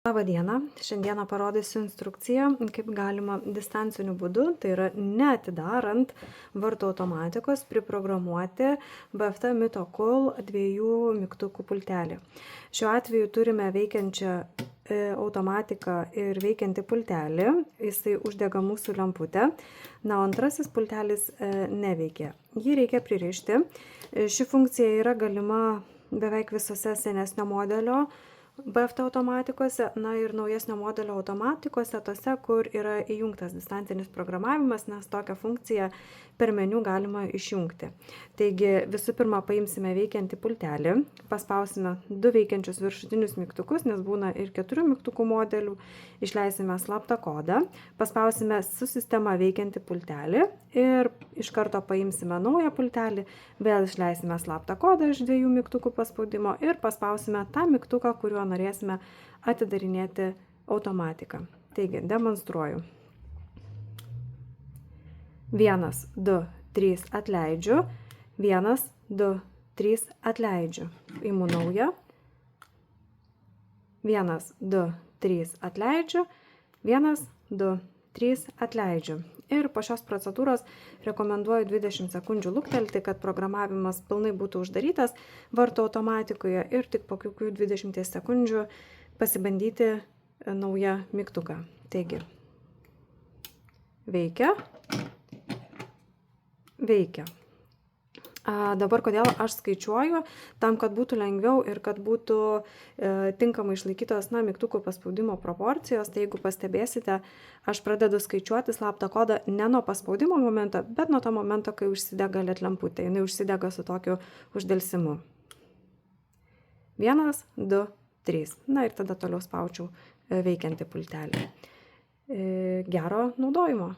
Labą dieną, šiandieną parodysiu instrukciją, kaip galima distanciniu būdu, tai yra neatidarant vartų automatikos, priprogramuoti BFT Mito Cool 2 mygtukų pultelį. Šiuo atveju turime veikiančią automatiką ir veikiantį pultelį, jisai uždega mūsų lemputę, na, antrasis pultelis neveikia. Jį reikia pririšti. Ši funkcija yra galima beveik visose senesnio modelio BFT automatikose, na ir naujesnio modelio automatikose, tose, kur yra įjungtas distancinis programavimas, nes tokią funkciją per meniu galima išjungti. Taigi visų pirma paimsime veikiantį pultelį, paspausime 2 veikiančius viršutinius mygtukus, nes būna ir 4 mygtukų modelių, išleisime slaptą kodą, paspausime su sistema veikiantį pultelį ir iš karto paimsime naują pultelį, vėl išleisime slaptą kodą iš 2 mygtukų paspaudimo ir paspausime tą mygtuką, kuriuo norėsime atidarinėti automatiką. Taigi, demonstruoju. 1, 2, 3 atleidžiu, 1, 2, 3 atleidžiu. Imu naują. 1, 2, 3 atleidžiu, 1, 2, 3 atleidžiu. Ir po šios procedūros rekomenduoju 20 sekundžių luktelti, kad programavimas pilnai būtų uždarytas vartų automatikoje ir tik po kokių 20 sekundžių pasibandyti naują mygtuką. Taigi, veikia. Dabar kodėl aš skaičiuoju, tam, kad būtų lengviau ir kad būtų tinkamai išlaikytos mygtukų paspaudimo proporcijos, tai jeigu pastebėsite, aš pradedu skaičiuoti slaptą kodą ne nuo paspaudimo momento, bet nuo to momento, kai užsidega LED lemputė. Jinai užsidega su tokiu uždelsimu. 1, 2, 3. Na ir tada toliau spaudžiau veikiantį pultelį. Gero naudojimo.